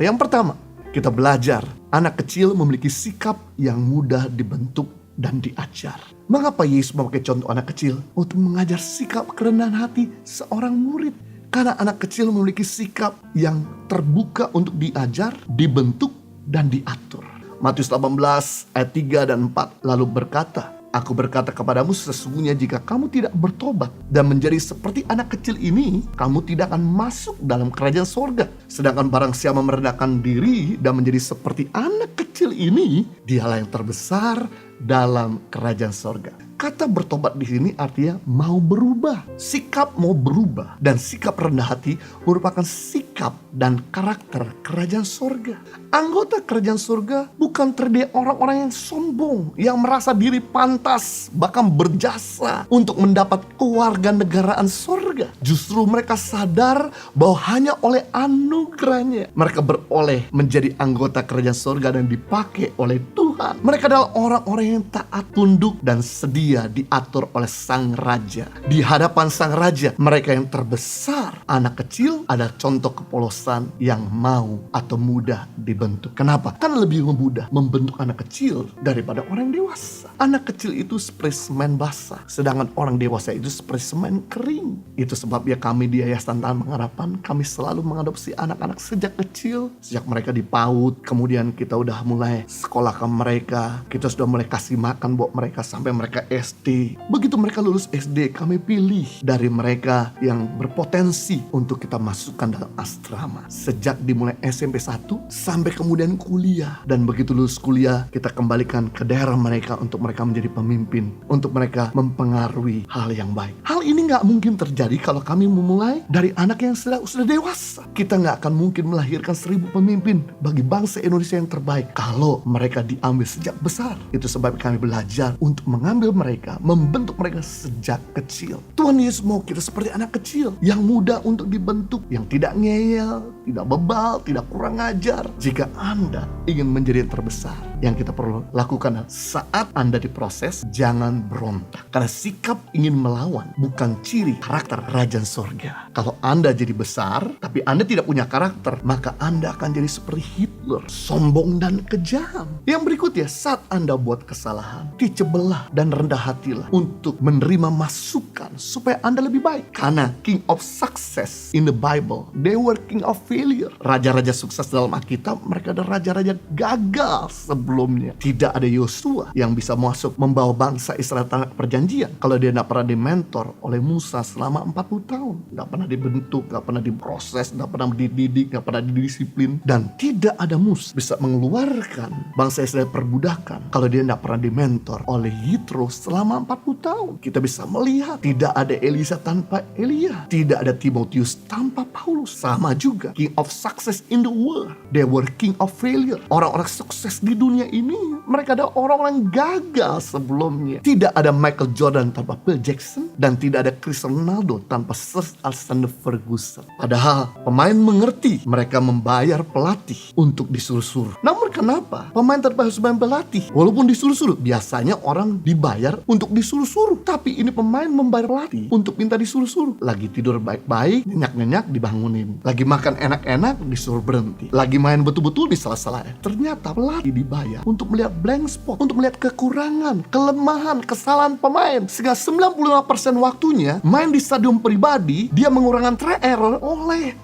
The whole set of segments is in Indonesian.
Yang pertama, kita belajar anak kecil memiliki sikap yang mudah dibentuk dan diajar. Mengapa Yesus memakai contoh anak kecil untuk mengajar sikap kerendahan hati seorang murid? Karena anak kecil memiliki sikap yang terbuka untuk diajar, dibentuk, dan diatur. Matius 18 ayat 3 dan 4 lalu berkata, Aku berkata kepadamu, sesungguhnya jika kamu tidak bertobat dan menjadi seperti anak kecil ini, kamu tidak akan masuk dalam kerajaan sorga. Sedangkan barang siapa merendahkan diri dan menjadi seperti anak kecil ini, dialah yang terbesar dalam kerajaan sorga. Kata bertobat di sini artinya mau berubah. Sikap mau berubah dan sikap rendah hati merupakan sikap dan karakter kerajaan surga. Anggota kerajaan surga bukan terdiri orang-orang yang sombong, yang merasa diri pantas, bahkan berjasa untuk mendapat kewarganegaraan surga. Justru mereka sadar bahwa hanya oleh anugerahnya mereka beroleh menjadi anggota kerajaan surga dan dipakai oleh Tuhan. Mereka adalah orang-orang yang taat, tunduk, dan sedia diatur oleh sang raja. Di hadapan sang raja, mereka yang terbesar, anak kecil, ada contoh kepolosan yang mau atau mudah dibentuk. Kenapa? Kan lebih mudah membentuk anak kecil daripada orang dewasa. Anak kecil itu seperti semen basah, sedangkan orang dewasa itu seperti semen kering. Itu sebabnya kami di Yayasan Tahan Pengharapan, kami selalu mengadopsi anak-anak sejak kecil, sejak mereka di PAUD, kemudian kita udah mulai sekolahkan mereka, kita sudah mulai kasih makan buat mereka sampai mereka SD. Begitu mereka lulus SD, kami pilih dari mereka yang berpotensi untuk kita masukkan dalam asrama. Sejak dimulai SMP 1 sampai kemudian kuliah. Dan begitu lulus kuliah, kita kembalikan ke daerah mereka untuk mereka menjadi pemimpin, untuk mereka mempengaruhi hal yang baik. Hal ini gak mungkin terjadi kalau kami memulai dari anak yang sudah dewasa. Kita gak akan mungkin melahirkan 1000 pemimpin bagi bangsa Indonesia yang terbaik kalau mereka diambil sejak besar. Itu sebab kami belajar untuk mengambil mereka, membentuk mereka sejak kecil. Tuhan Yesus mau kita seperti anak kecil yang mudah untuk dibentuk, yang tidak ngeyel, tidak bebal, tidak kurang ajar. Jika Anda ingin menjadi yang terbesar, yang kita perlu lakukan saat Anda diproses, jangan berontak. Karena sikap ingin melawan bukan ciri karakter kerajaan surga. Kalau Anda jadi besar, tapi Anda tidak punya karakter, maka Anda akan jadi seperti Hitler, sombong dan kejam. Yang berikutnya, saat Anda buat kesalahan, dicebelah dan rendah hatilah untuk menerima masukan supaya Anda lebih baik. Karena king of success in the Bible, they were king of failure. Raja-raja sukses dalam Alkitab, mereka adalah raja-raja gagal sebelumnya. Tidak ada Yosua yang bisa masuk membawa bangsa Israel tanah perjanjian kalau dia tidak pernah dimentor oleh Musa selama 40 tahun. Tidak pernah dibentuk, tidak pernah diproses, tidak pernah dididik, tidak pernah didisiplin. Dan tidak ada Musa bisa mengeluarkan bangsa Israel perbudakan kalau dia tidak pernah dimentor oleh Yitro selama 40 tahun. Kita bisa melihat tidak ada Elisa tanpa Elia, tidak ada Timotius tanpa Paulus. Sama juga king of success in the world, they were king of failure. Orang-orang sukses di dunia ini, mereka ada orang-orang gagal sebelumnya. Tidak ada Michael Jordan tanpa Phil Jackson, dan tidak ada Cristiano Ronaldo tanpa Sir Alexander Ferguson. Padahal pemain mengerti mereka membayar pelatih untuk disuruh-suruh. Namun kenapa pemain tanpa harus bayar pelatih? Walaupun disuruh-suruh, biasanya orang dibayar untuk disuruh-suruh, tapi ini pemain membayar pelatih untuk minta disuruh-suruh. Lagi tidur baik-baik, nyenyak-nyenyak dibangunin. Lagi makan enak-enak disuruh berhenti. Lagi main betul-betul disalah-salah. Ternyata pelatih dibayar untuk melihat blank spot, untuk melihat kekurangan, kelemahan, kesalahan pemain. Sehingga 95% waktunya main di stadion pribadi, dia mengurangkan try error oleh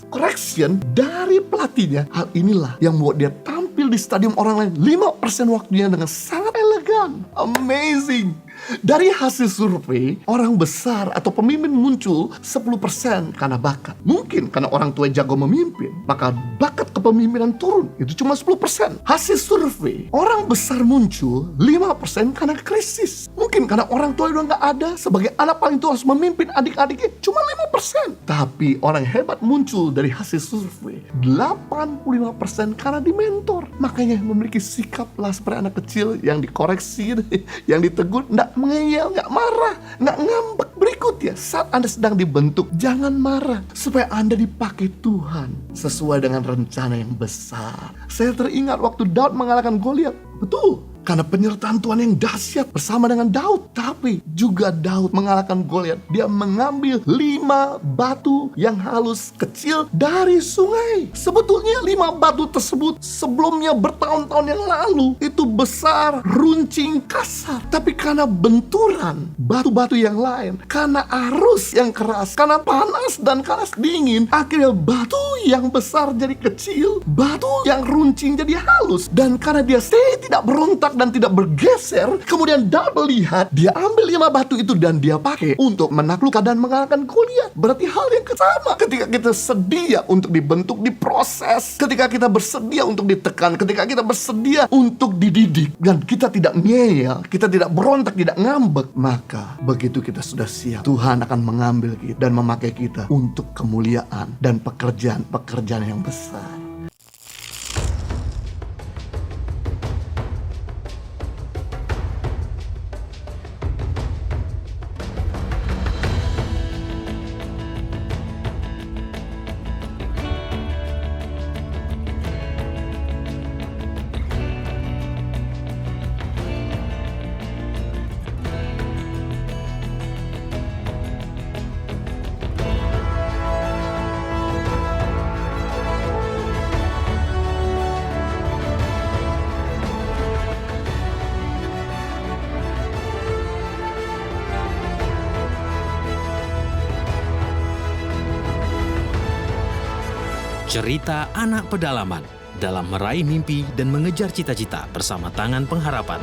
correction dari pelatihnya. Hal inilah yang membuat dia tampil di stadion orang lain 5% waktunya dengan sangat elegan. Amazing. Dari hasil survei, orang besar atau pemimpin muncul 10% karena bakat. Mungkin karena orang tua jago memimpin, maka bakat kepemimpinan turun. Itu cuma 10%. Hasil survei, orang besar muncul 5% karena krisis. Mungkin karena orang tua udah gak ada, sebagai anak paling tua harus memimpin adik-adiknya, cuma 5%. Tapi orang hebat muncul dari hasil survei 85% karena dimentor. Makanya memiliki sikaplah seperti anak kecil yang dikoreksi, yang ditegur, gak mengeyel, gak marah, gak ngambek. Berikutnya, saat Anda sedang dibentuk, jangan marah supaya Anda dipakai Tuhan sesuai dengan rencana yang besar. Saya teringat waktu Daud mengalahkan Goliat. Betul, Karena penyertaan Tuhan yang dahsyat bersama dengan Daud. Tapi juga Daud mengalahkan Goliat. Dia mengambil 5 batu yang halus kecil dari sungai. Sebetulnya 5 batu tersebut sebelumnya bertahun-tahun yang lalu itu besar, runcing, kasar. Tapi karena benturan batu-batu yang lain, karena arus yang keras, karena panas dan karena dingin, akhirnya batu yang besar jadi kecil, batu yang runcing jadi halus. Dan karena dia tidak berontak dan tidak bergeser, kemudian Daud melihat, dia ambil 5 batu itu dan dia pakai untuk menaklukkan dan mengalahkan Goliat. Berarti hal yang sama ketika kita sedia untuk dibentuk, diproses, ketika kita bersedia untuk ditekan, ketika kita bersedia untuk dididik, dan kita tidak ngeyel, kita tidak berontak, tidak ngambek, maka begitu kita sudah siap, Tuhan akan mengambil kita dan memakai kita untuk kemuliaan dan pekerjaan yang besar. Cerita anak pedalaman dalam meraih mimpi dan mengejar cita-cita bersama Tangan Pengharapan.